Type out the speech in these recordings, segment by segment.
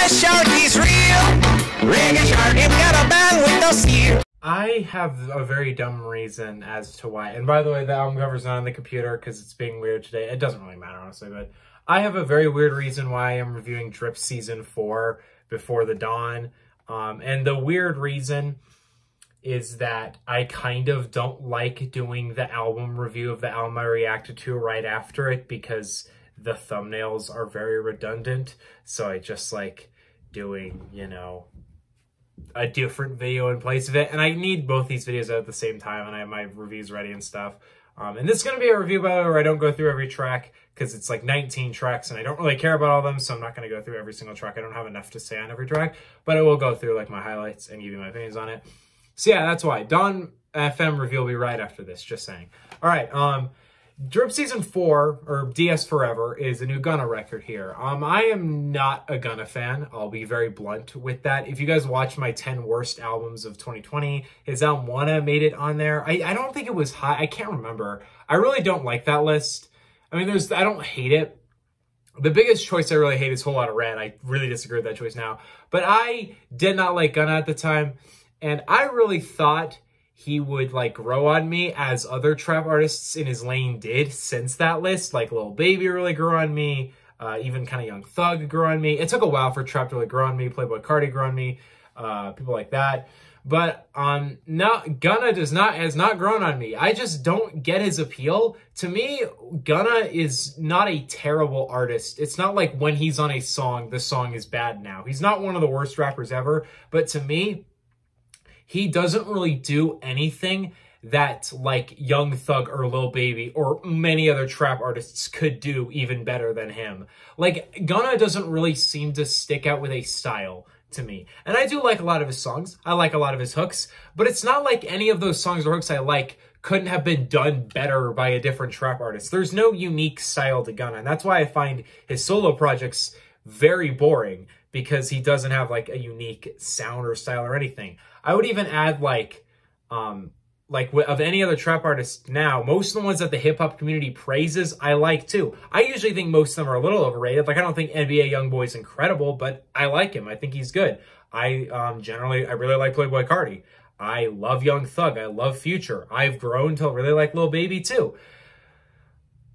shark, he's real. Reggae shark, he's got a band with no seal. I have a very dumb reason as to why. And by the way, the album cover's not on the computer because it's being weird today. It doesn't really matter, honestly, but I have a very weird reason why I'm reviewing Drip Season 4 before the dawn. And the weird reason is that I kind of don't like doing the album review of the album I reacted to right after it because the thumbnails are very redundant. So I just like doing, you know, a different video in place of it. And I need both these videos out at the same time, and I have my reviews ready and stuff. And this is going to be a review, by the way, where I don't go through every track because it's like 19 tracks and I don't really care about all of them, so I'm not going to go through every single track. I don't have enough to say on every track, but I will go through like my highlights and give you my opinions on it. So yeah, that's why. Dawn FM review will be right after this, just saying. All right, Drip Season 4, or DS4EVER, is a new Gunna record here. I am not a Gunna fan. I'll be very blunt with that. If you guys watch my 10 worst albums of 2020, his album Wanna made it on there. I don't think it was high. I can't remember. I really don't like that list. I mean, I don't hate it. The biggest choice I really hate is Whole Lotta Red. I really disagree with that choice now. But I did not like Gunna at the time, and I really thought he would like grow on me as other trap artists in his lane did since that list. Like Lil Baby really grew on me. Even kind of Young Thug grew on me. It took a while for trap to really grow on me. Playboi Carti grew on me. People like that. But no, Gunna has not grown on me. I just don't get his appeal. To me, Gunna is not a terrible artist. It's not like when he's on a song, the song is bad now. He's not one of the worst rappers ever. But to me, he doesn't really do anything that like Young Thug or Lil Baby or many other trap artists could do even better than him. Like, Gunna doesn't really seem to stick out with a style to me. And I do like a lot of his songs. I like a lot of his hooks. But it's not like any of those songs or hooks I like couldn't have been done better by a different trap artist. There's no unique style to Gunna. And that's why I find his solo projects very boring, because he doesn't have like a unique sound or style or anything. I would even add like of any other trap artist now, most of the ones that the hip hop community praises, I like too. I usually think most of them are a little overrated. Like, I don't think NBA Youngboy is incredible, but I like him. I think he's good. I really like Playboi Carti. I love Young Thug. I love Future. I've grown to really like Lil Baby too.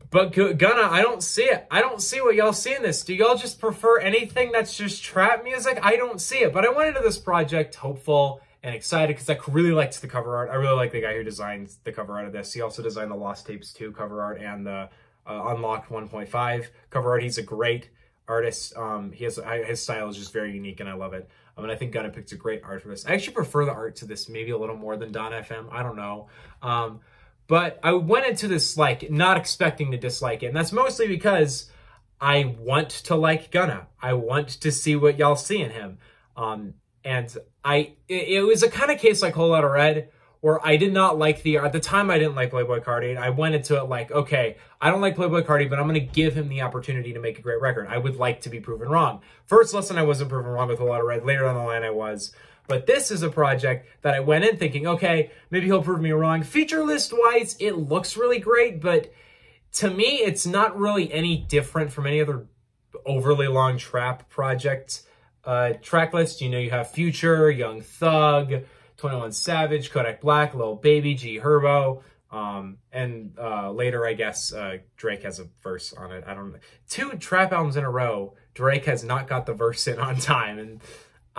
But Gunna, I don't see it. I don't see what y'all see in this. Do y'all just prefer anything that's just trap music? I don't see it. But I went into this project hopeful and excited because I really liked the cover art. I really like the guy who designed the cover art of this. He also designed the Lost Tapes 2 cover art and the Unlocked 1.5 cover art. He's a great artist. His style is just very unique, and I love it. And I think Gunna picked a great art for this. I actually prefer the art to this maybe a little more than Dawn FM. I don't know. But I went into this like not expecting to dislike it. And that's mostly because I want to like Gunna. I want to see what y'all see in him. And it was a kind of case like Whole Lotta Red, where I did not like at the time I didn't like Playboi Carti. And I went into it like, okay, I don't like Playboi Carti, but I'm going to give him the opportunity to make a great record. I would like to be proven wrong. First lesson, I wasn't proven wrong with Whole Lotta Red. Later down the line, I was. But this is a project that I went in thinking, okay, maybe he'll prove me wrong. Feature list-wise, it looks really great, but to me, it's not really any different from any other overly long trap project track list. You know, you have Future, Young Thug, 21 Savage, Kodak Black, Lil Baby, G Herbo, and later, I guess, Drake has a verse on it. I don't know. 2 trap albums in a row, Drake has not got the verse in on time, and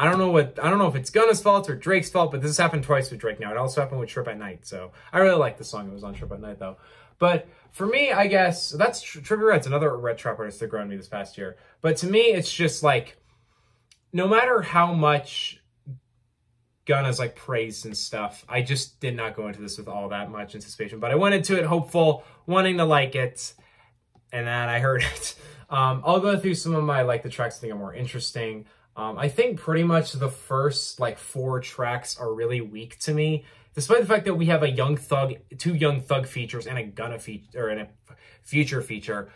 I don't know if it's Gunna's fault or Drake's fault, but this has happened twice with Drake now. It also happened with Trip at Night. So I really like the song that was on Trip at Night though. But for me, I guess that's Trippie Redd's another red trap artist that grew on me this past year. But to me, it's just like, no matter how much Gunna's like praised and stuff, I just did not go into this with all that much anticipation. But I went into it hopeful, wanting to like it, and then I heard it. I'll go through some of my the tracks I think are more interesting. I think pretty much the first 4 tracks are really weak to me, despite the fact that we have a Young Thug, 2 Young Thug features and a Gunna feature, and a Future feature.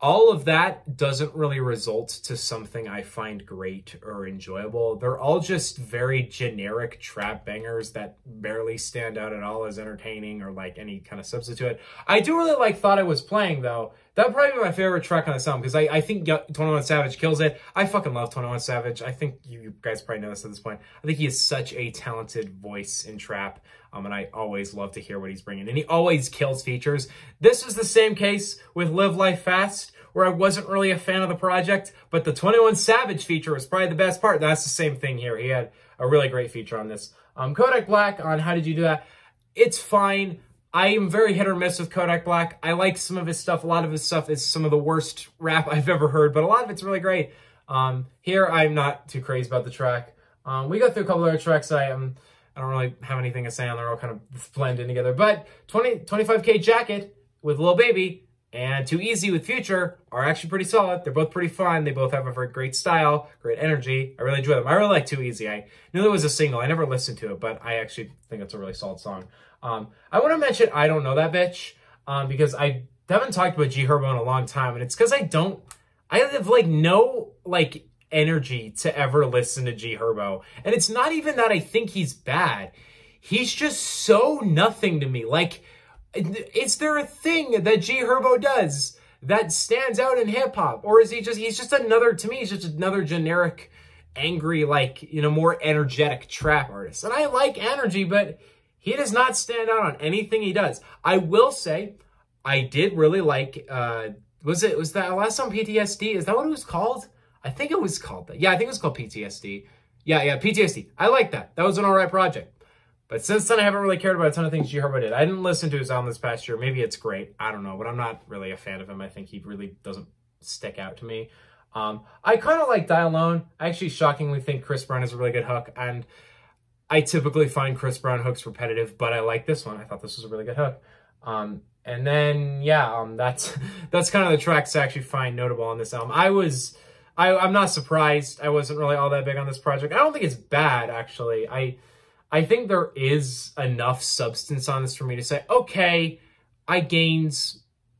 All of that doesn't really result to something I find great or enjoyable. They're all just very generic trap bangers that barely stand out at all as entertaining or any kind of substitute. I do really like Thought I Was Playing though. That would probably be my favorite track on this album, because I think 21 Savage kills it. I fucking love 21 Savage. I think you guys probably know this at this point. I think he has such a talented voice in trap, and I always love to hear what he's bringing. And he always kills features. This was the same case with Live Life Fast, where I wasn't really a fan of the project, but the 21 Savage feature was probably the best part. That's the same thing here. He had a really great feature on this. Kodak Black on How Did You Do That? It's fine. I am very hit or miss with Kodak Black. I like some of his stuff. A lot of his stuff is some of the worst rap I've ever heard, but a lot of it's really great. Here, I'm not too crazy about the track. We got through a couple other tracks. I don't really have anything to say on. They're all kind of blend in together. But 25K Jacket with Lil Baby and Too Easy with Future are actually pretty solid. They're both pretty fun. They both have a very great style, great energy. I really enjoy them. I really like Too Easy. I knew there was a single. I never listened to it, but I actually think it's a really solid song. I want to mention I Don't Know That Bitch, because I haven't talked about G Herbo in a long time, and it's because I have like no like energy to ever listen to G Herbo. And it's not even that I think he's bad. He's just so nothing to me. Like, is there a thing that G Herbo does that stands out in hip hop? Or is he's just another, to me, he's just another generic, angry, like, you know, more energetic trap artist. And I like energy, but he does not stand out on anything he does. I will say, I did really like, was that last song PTSD? Is that what it was called? I think it was called that. Yeah, I think it was called PTSD. Yeah, PTSD. I like that. That was an alright project. But since then, I haven't really cared about a ton of things G Herbo did. I didn't listen to his album this past year. Maybe it's great. I don't know. But I'm not really a fan of him. I think he really doesn't stick out to me. I kind of like Die Alone. I actually shockingly think Chris Brown is a really good hook. And I typically find Chris Brown hooks repetitive. But I like this one. I thought this was a really good hook. And then, yeah, that's kind of the tracks I actually find notable on this album. I'm not surprised. I wasn't really all that big on this project. I don't think it's bad, actually. I think there is enough substance on this for me to say, okay, I gained,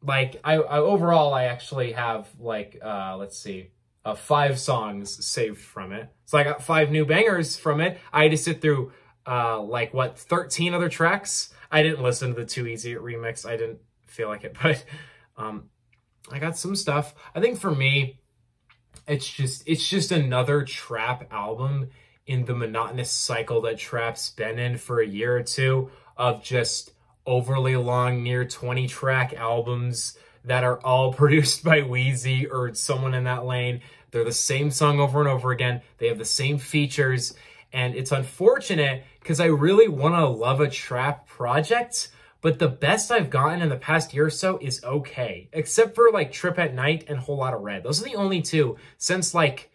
like, overall, I actually have, like, let's see, 5 songs saved from it. So I got 5 new bangers from it. I had to sit through, 13 other tracks. I didn't listen to the Too Easy remix. I didn't feel like it, but I got some stuff. I think for me, it's just another trap album in the monotonous cycle that trap's been in for a year or two of just overly long, near 20-track albums that are all produced by Wheezy or someone in that lane. They're the same song over and over again. They have the same features. And it's unfortunate because I really want to love a trap project, but the best I've gotten in the past year or so is okay. Except for like Trip at Night and Whole Lotta Red. Those are the only two since like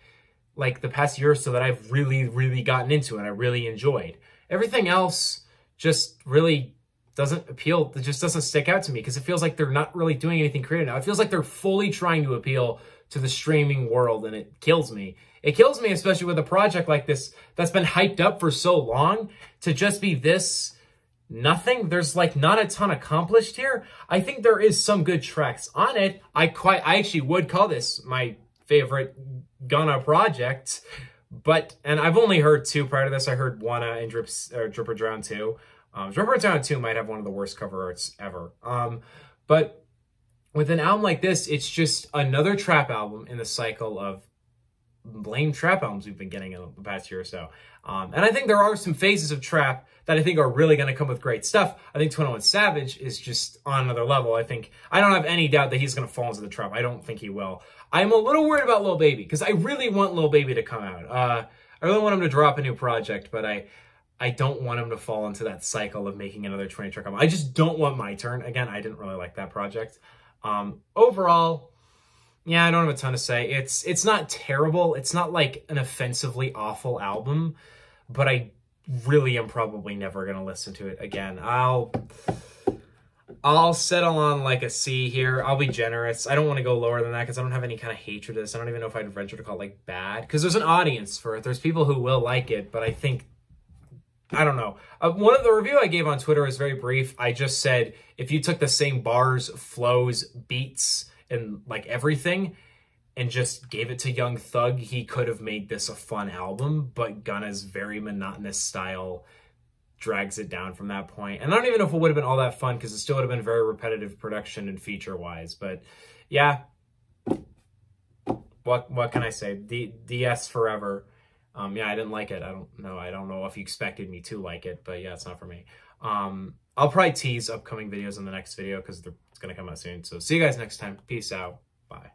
the past year or so that I've really, really gotten into and I really enjoyed. Everything else just really doesn't appeal. It just doesn't stick out to me because it feels like they're not really doing anything creative now. It feels like they're fully trying to appeal to the streaming world, and it kills me. It kills me, especially with a project like this that's been hyped up for so long to just be this nothing. There's like not a ton accomplished here. I think there is some good tracks on it. I actually would call this my favorite Gunna project, and I've only heard 2 prior to this. I heard Wanna and Drip or Drown 2. Drip or Drown 2 might have one of the worst cover arts ever. But with an album like this, it's just another trap album in the cycle of lame trap albums we've been getting in the past year or so. And I think there are some phases of trap that I think are really going to come with great stuff. I think 21 Savage is just on another level. I don't have any doubt that he's going to fall into the trap. I don't think he will. I'm a little worried about Lil Baby because I really want Lil Baby to come out. I really want him to drop a new project, but I don't want him to fall into that cycle of making another 20-track album. I just don't want My Turn. Again, I didn't really like that project. Overall, yeah, I don't have a ton to say. It's not terrible. It's not like an offensively awful album, but I really am probably never going to listen to it again. I'll settle on like a C here. I'll be generous. I don't want to go lower than that because I don't have any kind of hatred to this. I don't even know if I'd venture to call it like bad because there's an audience for it. There's people who will like it, but I don't know. One of the review I gave on Twitter was very brief. I just said, if you took the same bars, flows, beats, and like everything and just gave it to Young Thug, he could have made this a fun album, but Gunna's very monotonous style drags it down from that point. And I don't even know if it would have been all that fun because it still would have been very repetitive production and feature-wise, but yeah, what can I say? DS4EVER. Yeah, I didn't like it. I don't know if you expected me to like it, but yeah, it's not for me. I'll probably tease upcoming videos in the next video because it's gonna come out soon. So see you guys next time. Peace out. Bye.